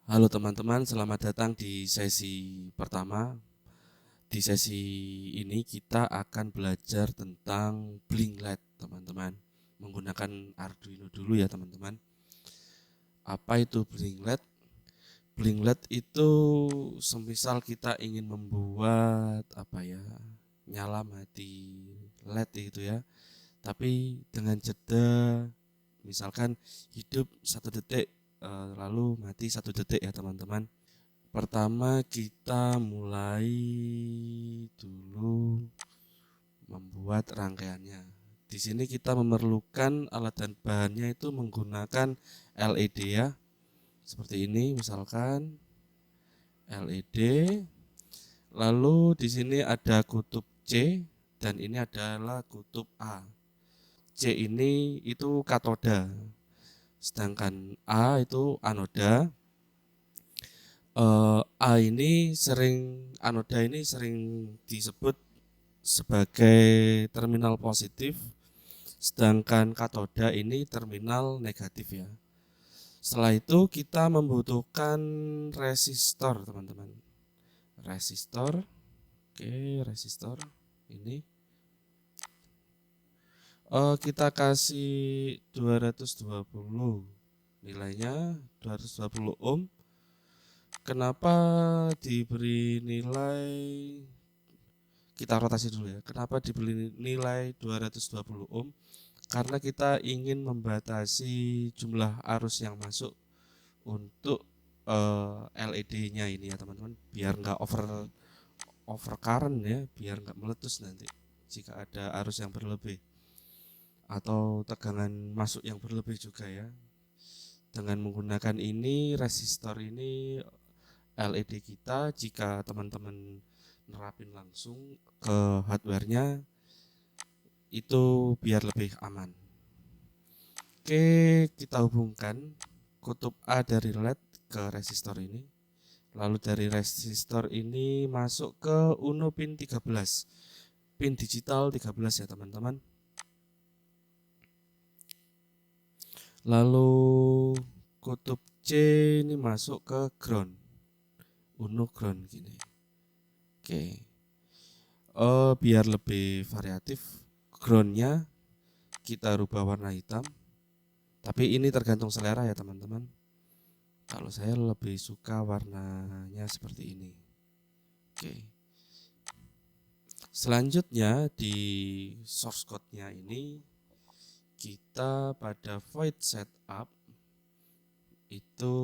Halo teman-teman, selamat datang di sesi pertama. Di sesi ini kita akan belajar tentang Blink LED, teman-teman. Menggunakan Arduino dulu ya, teman-teman. Apa itu Blink LED? Blink LED itu semisal kita ingin membuat nyala mati LED itu ya. Tapi dengan jeda misalkan hidup 1 detik lalu mati 1 detik ya, teman-teman. Pertama kita mulai dulu membuat rangkaiannya. Di sini kita memerlukan alat dan bahannya itu menggunakan LED ya. Seperti ini misalkan LED. Lalu di sini ada kutub C dan ini adalah kutub A. C ini itu katoda, sedangkan A itu anoda. Anoda ini sering disebut sebagai terminal positif, sedangkan katoda ini terminal negatif ya. Setelah itu kita membutuhkan resistor, teman-teman. Resistor, resistor ini kita kasih 220, nilainya 220 ohm. Kenapa diberi nilai, kita rotasi dulu ya. Kenapa diberi nilai 220 ohm? Karena kita ingin membatasi jumlah arus yang masuk untuk LED-nya ini ya, teman-teman, biar nggak over current ya, biar nggak meletus nanti jika ada arus yang berlebih atau tegangan masuk yang berlebih juga ya. Dengan menggunakan ini resistor ini LED kita, jika teman-teman nerapin langsung ke hardware-nya itu biar lebih aman. Oke, kita hubungkan kutub A dari LED ke resistor ini. Lalu dari resistor ini masuk ke Uno pin 13. Pin digital 13 ya, teman-teman. Lalu kutub C ini masuk ke ground. Uno ground gini. Oke. Biar lebih variatif, groundnya kita rubah warna hitam. Tapi ini tergantung selera ya, teman-teman. Kalau saya lebih suka warnanya seperti ini. Oke. Selanjutnya di source code-nya ini kita pada void setup itu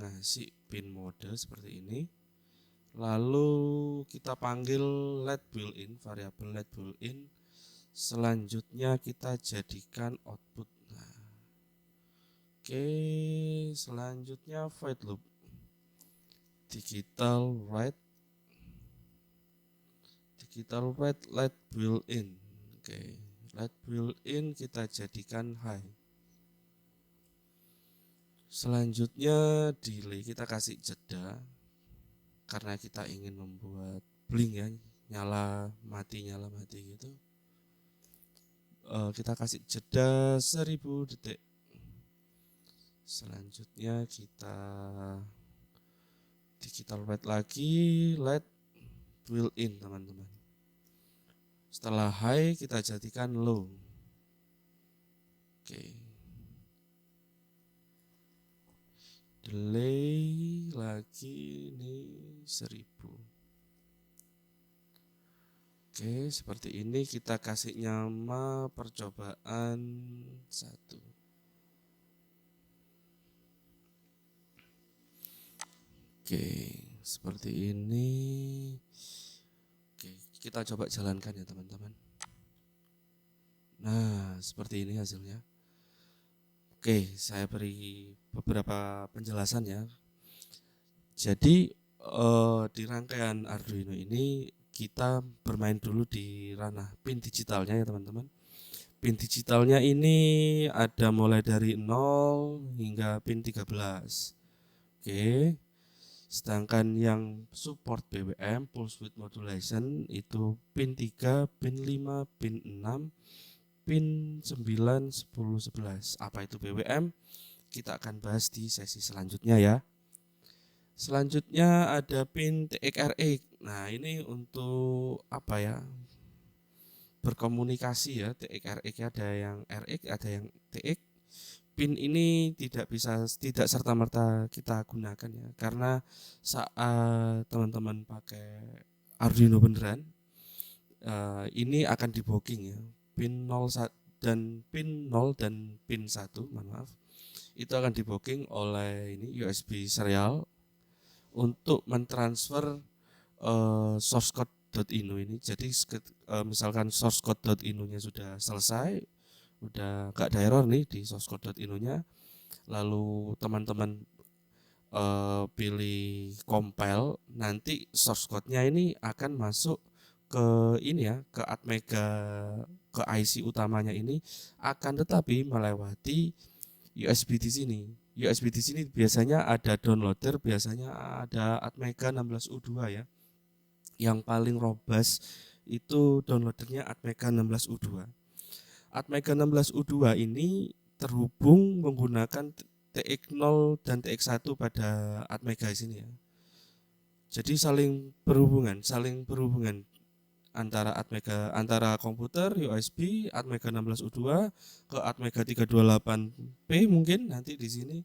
ngasih pin mode seperti ini. Lalu kita panggil LED built-in, variabel LED built-in. Selanjutnya kita jadikan output. Nah, oke, selanjutnya void loop. Digital write LED built-in. Oke, LED built-in kita jadikan high. Selanjutnya delay kita kasih jeda karena kita ingin membuat blink ya, nyala mati gitu. Kita kasih jeda 1000 detik. Selanjutnya kita digital write lagi LED built-in, teman-teman. Setelah high kita jadikan low. Oke. Delay lagi ini 1000. Oke, seperti ini kita kasih nama percobaan 1. Oke, seperti ini. Oke, kita coba jalankan ya, teman-teman. Nah, seperti ini hasilnya. Oke, saya beri beberapa penjelasan ya. Jadi di rangkaian Arduino ini kita bermain dulu di ranah pin digitalnya ya, teman-teman. Pin digitalnya ini ada mulai dari 0 hingga pin 13. Oke. Sedangkan yang support BWM pulse width modulation itu pin 3, pin 5, pin 6, pin 9, 10, 11. Apa itu BWM? Kita akan bahas di sesi selanjutnya ya. Selanjutnya ada pin TXRX. Nah, ini untuk apa ya? Berkomunikasi ya. TXRX ada yang RX, ada yang TX. Pin ini tidak serta-merta kita gunakan ya, karena saat teman-teman pakai Arduino beneran, ini akan di blocking ya. Pin 0 dan pin 0 dan pin 1, mohon maaf, itu akan di blocking oleh ini USB serial untuk mentransfer source code.ino ini. Jadi misalkan source code.ino-nya sudah selesai, udah gak ada error nih di source code.ino-nya, lalu teman-teman pilih compile, nanti source code-nya ini akan masuk ke ini ya, ke Atmega, ke IC utamanya ini, akan tetapi melewati USB di sini. USB di sini biasanya ada downloader, biasanya ada Atmega 16U2 ya. Yang paling robust itu downloadernya Atmega 16U2. Atmega 16U2 ini terhubung menggunakan TX0 dan TX1 pada Atmega sini ya. Jadi saling berhubungan antara komputer USB Atmega 16U2 ke Atmega 328P mungkin nanti di sini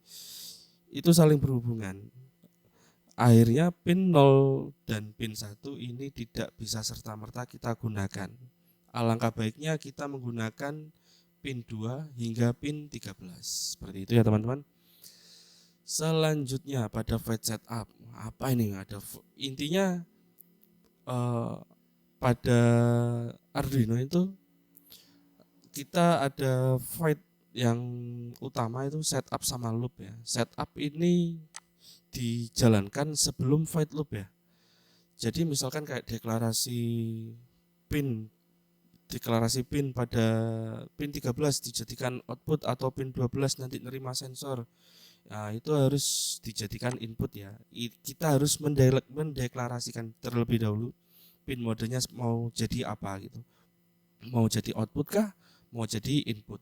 itu saling berhubungan. Akhirnya pin 0 dan pin 1 ini tidak bisa serta-merta kita gunakan. Alangkah baiknya kita menggunakan pin 2 hingga pin 13. Seperti itu ya teman-teman. Selanjutnya pada flight setup, apa ini? Intinya pada Arduino itu kita ada flight yang utama itu setup sama loop ya. Setup ini dijalankan sebelum flight loop ya. Jadi misalkan kayak deklarasi pin pada pin 13 dijadikan output, atau pin 12 nanti nerima sensor. Nah, itu harus dijadikan input ya. Kita harus mendeklarasikan terlebih dahulu pin modenya mau jadi apa gitu. Mau jadi output kah? Mau jadi input.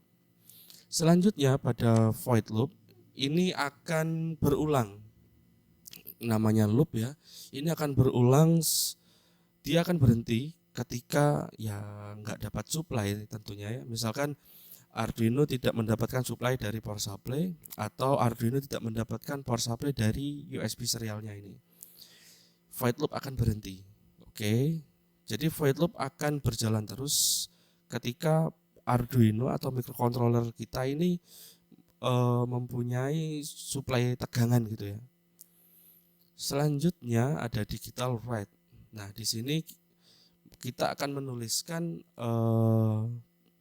Selanjutnya pada void loop ini akan berulang. Namanya loop ya. Ini akan berulang, dia akan berhenti ketika ya nggak dapat supply tentunya ya. Misalkan Arduino tidak mendapatkan supply dari power supply, atau Arduino tidak mendapatkan power supply dari USB serialnya ini. Void loop akan berhenti. Oke. Jadi void loop akan berjalan terus ketika Arduino atau microcontroller kita ini mempunyai supply tegangan gitu ya. Selanjutnya ada digital write. Nah, di sini kita akan menuliskan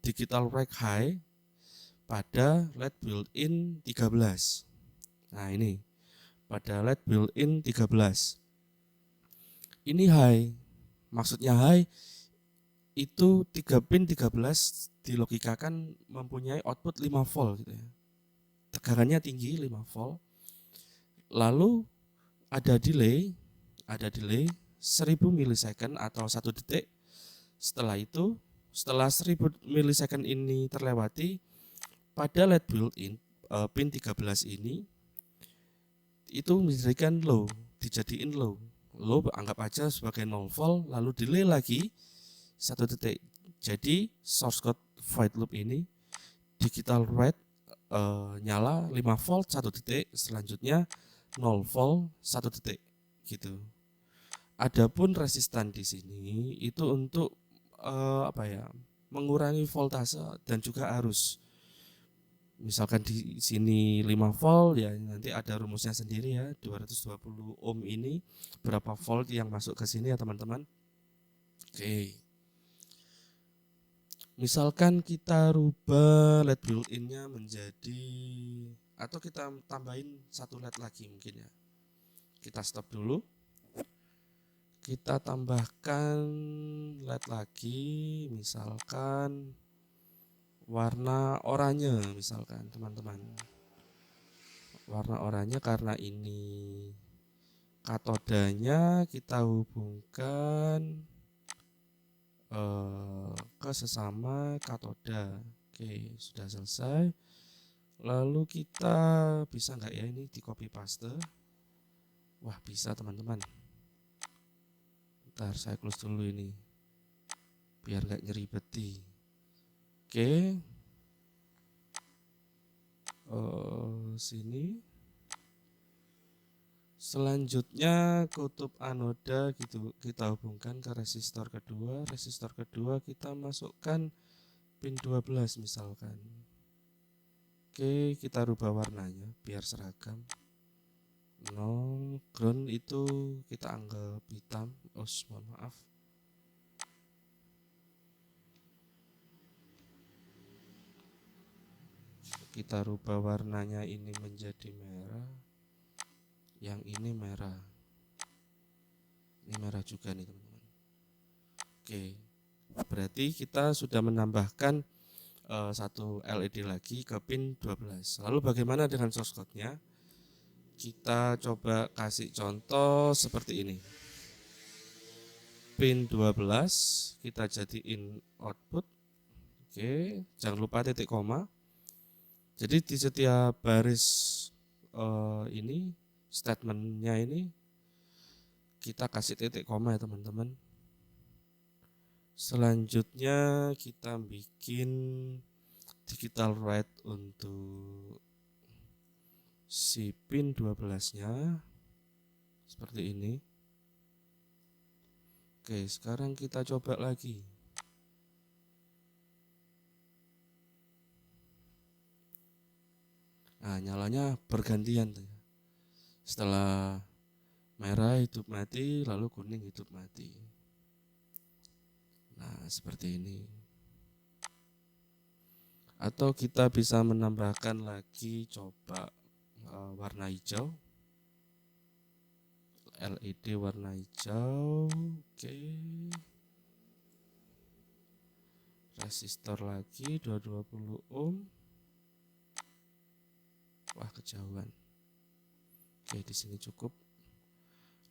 digital write high pada LED built-in 13. Nah, ini pada LED built-in 13. Ini high. Maksudnya high itu 3 pin 13 dilogikakan mempunyai output 5 volt gitu ya. Tegangannya tinggi 5 volt. Lalu ada delay 1000 milisecond atau 1 detik. Setelah 1000 milisecond ini terlewati, pada LED built-in pin 13 ini itu dijadikan low. Low anggap aja sebagai 0 volt, lalu delay lagi 1 detik. Jadi source code void loop ini digital write nyala 5 volt 1 detik, selanjutnya 0 volt 1 detik gitu. Adapun resistan di sini itu untuk mengurangi voltase dan juga arus. Misalkan di sini 5 volt ya, nanti ada rumusnya sendiri ya, 220 ohm ini berapa volt yang masuk ke sini ya teman-teman. Oke. Misalkan kita rubah LED built-in-nya menjadi, atau kita tambahin 1 LED lagi mungkin ya. Kita stop dulu. Kita tambahkan LED lagi, misalkan warna oranye misalkan teman-teman. Warna oranye karena ini katodanya kita hubungkan ke sesama katoda. Oke, sudah selesai. Lalu kita bisa nggak ya ini di copy paste? Wah, Wah, bisa teman-teman. Bentar, saya close dulu ini biar gak nyeri beti. Oke. Sini. Selanjutnya kutub anoda gitu kita hubungkan ke resistor kedua. Resistor kedua kita masukkan pin 12 misalkan. Oke, kita rubah warnanya biar seragam. Ground itu kita anggap hitam. Mohon maaf. Kita rubah warnanya ini menjadi merah. Yang ini merah. Ini merah juga nih teman-teman. Oke, berarti kita sudah menambahkan satu LED lagi ke pin 12. Lalu bagaimana dengan source code-nya? Kita coba kasih contoh seperti ini. Pin 12 kita jadiin output. Oke, jangan lupa titik koma. Jadi di setiap baris ini statementnya ini kita kasih titik koma ya teman-teman. Selanjutnya kita bikin digital write untuk si pin 12-nya seperti ini. Oke, sekarang kita coba lagi. Nah, nyalanya bergantian. Setelah merah hidup mati, lalu kuning hidup mati. Nah, seperti ini. Atau kita bisa menambahkan lagi coba warna hijau. LED warna hijau. Oke. Resistor lagi 220 ohm. Wah, kejauhan. Oke, di sini cukup.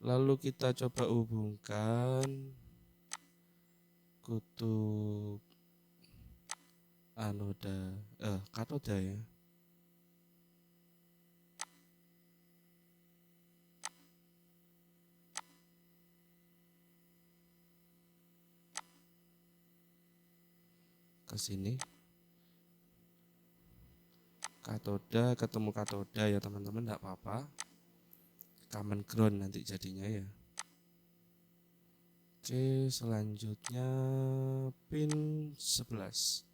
Lalu kita coba hubungkan kutub anoda katoda ya. Ke sini. Katoda ketemu katoda ya teman-teman, enggak apa-apa. Common ground nanti jadinya ya. Oke, selanjutnya pin 11.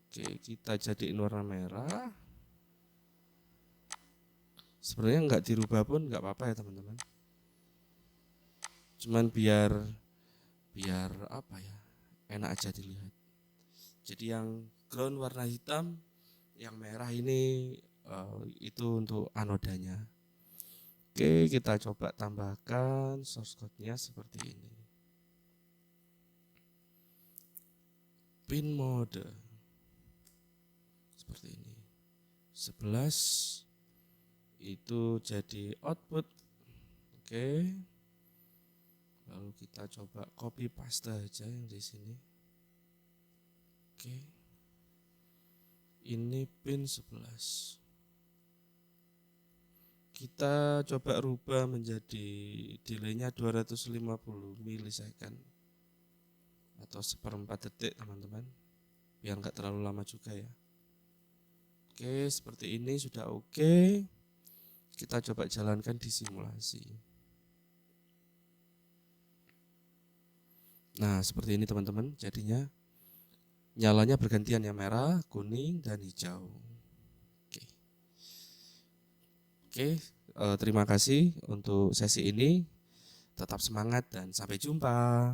Oke, kita jadiin warna merah. Sebenarnya nggak dirubah pun nggak apa-apa ya teman-teman. Cuman biar apa ya, enak aja dilihat. Jadi yang ground warna hitam, yang merah ini itu untuk anodanya. Oke, kita coba tambahkan source code-nya seperti ini. Pin mode seperti ini. 11 itu jadi output. Oke. Lalu kita coba copy paste aja yang di sini. Oke. Ini pin 11. Kita coba rubah menjadi delay-nya 250 milisecond atau 1/4 detik teman-teman, biar nggak terlalu lama juga ya. Oke, seperti ini sudah oke. Kita coba jalankan di simulasi. Nah, seperti ini teman-teman, jadinya nyalanya bergantian ya, merah, kuning, dan hijau. Oke, terima kasih untuk sesi ini. Tetap semangat dan sampai jumpa.